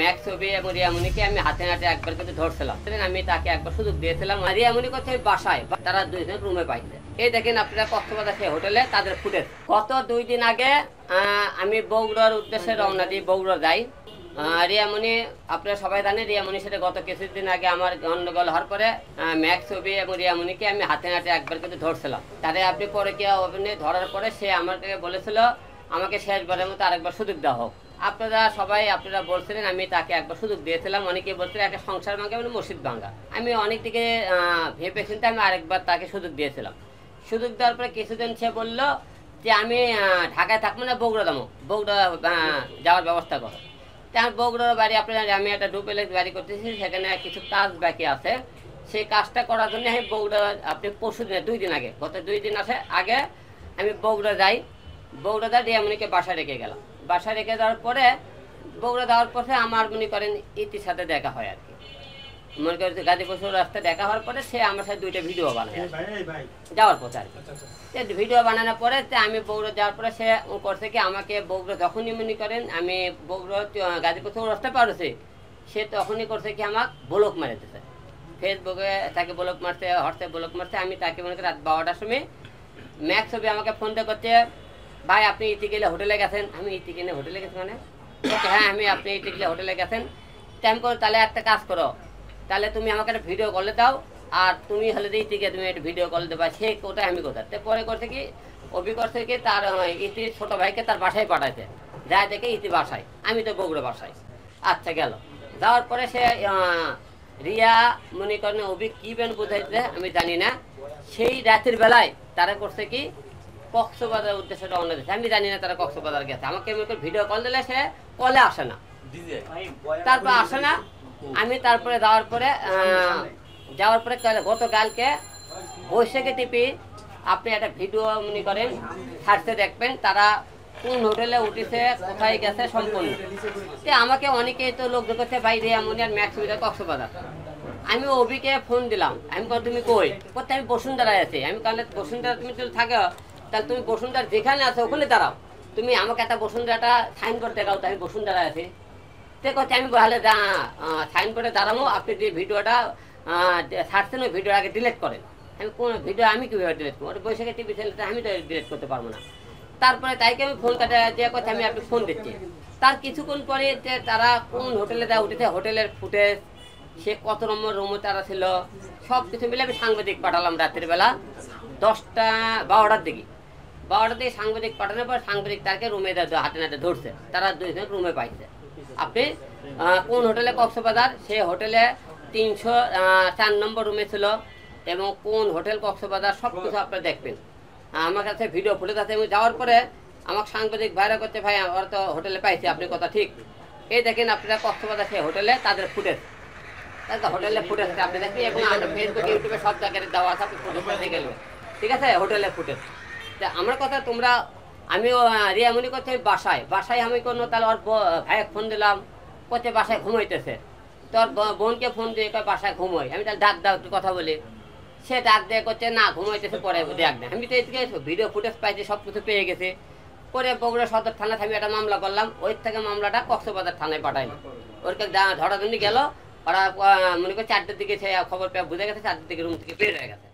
Max ছবি এবং রিয়ামণিকে আমি হাতে নাতে একবার কিন্তু ধরছিলাম। আমি তাকে একবার সুযোগ দিয়েছিলাম। রিয়ামণি করছে বাসায়, তারা দুইজন রুমে পাইছে। এই দেখেন আপনারা কক্সবাজার সেই হোটেলে তাদের ফুটেজ। গত 2 দিন আগে আমি বগুড়ার উদ্দেশ্যে রওনা দিই, বগুড়া যাই। রিয়ামণি আপনারা সবাই জানেন, রিয়ামণির সাথে গত কিছুদিন আগে আমার গন্ডগোল হওয়ার পরে ম্যাক্স ছবি এবং রিয়ামণিকে আমি হাতে নাতে একবার কিন্তু ধরছিলাম। তারে আপনি পরে কি ধরার পরে সে আমাকে বলেছিল আমাকে শেষবারের মতো আরেকবার সুযোগ দেওয়া হোক। আপনারা বলছিলেন, আমি তাকে একবার সুযোগ দিয়েছিলাম। অনেকে বলছিলেন একটা সংসার ভাঙা মানে মসজিদ ভাঙা। আমি অনেক দিকে ভেবে চিন্তে আমি আরেকবার তাকে সুযোগ দিয়েছিলাম। সুযোগ দেওয়ার পরে কিছুদিন সে বললো যে আমি ঢাকায় থাকবো না, বগুড়া যাবো, বগুড়া যাওয়ার ব্যবস্থা করো। তার বগুড়ার বাড়ি আমি একটা ডুপ্লেক্স বাড়ি করতেছি, সেখানে কিছু কাজ বাকি আছে। সেই কাজটা করার জন্য আমি বগুড়া পরশু দিনে 2 দিন আগে, গত 2 দিন আগে আমি বগুড়া যাই। বগুড়া যা রিয়ামণিকে বাসায় রেখে গেলাম। বাসায় রেখে যাওয়ার পরে বগুড়া যাওয়ার পরে আমার মনে করেন ইতির সাথে দেখা হয় আর কি। মনে করেন গাজীপুর রাস্তায় দেখা হওয়ার পরে সে আমার সাথে 2টা ভিডিও বানায় যাওয়ার পথে আর কি। ভিডিও বানানোর পরে আমি বগুড়া যাওয়ার পরে সে করছে কি আমাকে বগুড়া যখনই মনে করেন আমি বগুড়া গাজীপুর রাস্তা পারছি, সে তখনই করছে কি আমাকে ব্লক মারিতেছে। ফেসবুকে তাকে ব্লক মারছে, হোয়াটসঅ্যাপ ব্লক মারছে। আমি তাকে মনে করি রাত 12টার সময় ম্যাক্স ছবি আমাকে ফোন দিয়ে করছে, ভাই আপনি ইতি গেলে হোটেলে গেছেন। আমি ইতি গেলে হোটেলে গেছি মানে হ্যাঁ আপনি ইতি গেলে হোটেলে গেছেন। টাইম করো, তাহলে একটা কাজ করো, তাহলে তুমি আমাকে একটা ভিডিও কলে দাও, আর তুমি হলে ইতি গিয়ে তুমি একটা ভিডিও কল দেবা। সে কোথায় আমি কোথায়। তো পরে করছে কি অভি করছে কি তার ইতির ছোটো ভাইকে তার বাসায় পাঠাইছে, যায় দেখে ইতি বাসায়, আমি তো বগুড়া বাসায়। আচ্ছা গেল, যাওয়ার পরে সে রিয়া মনে করেন অভি কী বেন বোঝাইছে আমি জানি না। সেই রাতের বেলায় তারা করছে কি কক্সবাজার উদ্দেশ্যে রওনা দিয়েছে। আমি জানি না তারা কক্সবাজার গেছে। আমাকে ভিডিও কল দিলে সে কলে আসে না, তারপর আসে না। আমি তারপরে যাওয়ার পরে গতকালকে বৈশাখী টিপি আপনি একটা ভিডিও মনে করেন ছাড়তে দেখবেন তারা কোন হোটেলে উঠেছে, কোথায় গেছে সম্পূর্ণ। আমাকে অনেকেই তো লোক দেখছে ভাই রিয়ামণি আর ম্যাক্স ছবি কক্সবাজার। আমি অভিকে ফোন দিলাম, আমি তুমি কই করতে, আমি বসুন্ধরায় আছি। আমি কারণ বসুন্ধরা তুমি যদি থাকো তাহলে তুমি বসুন্ধরা যেখানে আছো ওখানে দাঁড়াও, তুমি আমাকে একটা বসুন্ধরাটা সাইন করতে গাও, আমি বসুন্ধরায় আছি। তে করছে আমি বলে সাইন করে দাঁড়াবো, আপনি যে ভিডিওটা ছাড়ছেন ওই ভিডিও আগে ডিলিট করেন। আমি কোন ভিডিও আমি কীভাবে ডিলিট করবো, ওটা বৈশাখী টিভি চ্যানেলটা আমি তো ডিলিট করতে পারবো না। তারপরে তাইকে আমি ফোন কাটা দিয়ে কথা আমি আপনি ফোন দিচ্ছি। তার কিছুক্ষণ পরে তারা কোন হোটেলে দেওয়া উঠেছে, হোটেলের ফুটেজ, সে কত নম্বর রুমে তারা ছিল, সব কিছু মিলে আমি সাংবাদিক পাঠালাম রাতের বেলা 12টার দিকে সাংবাদিক পাঠানোর পর সাংবাদিক তাকে রুমে হাতে নাতে ধরছে, তারা 2জন রুমে পাইছে। আপনি কোন হোটেলে কক্সবাজার, সে হোটেলে 304 নম্বর রুমে ছিল, এবং কোন হোটেল কক্সবাজার সব কিছু আপনারা দেখবেন। আমার কাছে ভিডিও ফুটেজ আছে। আমি যাওয়ার পরে আমাকে সাংবাদিক ভাইরা করছে, ভাই ওরা তো হোটেলে পাইছে, আপনি কথা ঠিক। এই দেখেন আপনারা কক্সবাজার সেই হোটেলে তাদের ফুটেজ, হোটেলের ফুটেজ আপনি দেখবেন, এবং আমরা ফেসবুক ইউটিউবে সব জায়গায় দেওয়া আছে, আপনি ফুটেজ দেখে গেলেন, ঠিক আছে, হোটেলের ফুটেজ। তা আমার কথা তোমরা, আমিও রিয়ামণি করছে বাসায় আমি কোনো, তাহলে ওর ভাইকে ফোন দিলাম, করছে বাসায় ঘুমাইতেছে। তোর বোনকে ফোন দিয়ে বাসায় ঘুমোই। আমি তাহলে ডাক দাও একটু কথা বলি। সে ডাক দিয়ে করছে না ঘুমাইতেছে, পরে দেখ না। আমি তো এদিকে ভিডিও ফুটেজ পাইছি, সব কিছু পেয়ে গেছে। পরে বগুড়া সদর থানাতে আমি একটা মামলা করলাম, ওই থেকে মামলাটা কক্সবাজার থানায় পাঠাইলাম। ওরকে ধরার জন্য গেল, ওরা মনে করে 4টার দিকে সে খবর পেয়ে বুঝে গেছে, 4টার দিকে রুম থেকে বের হয়ে গেছে।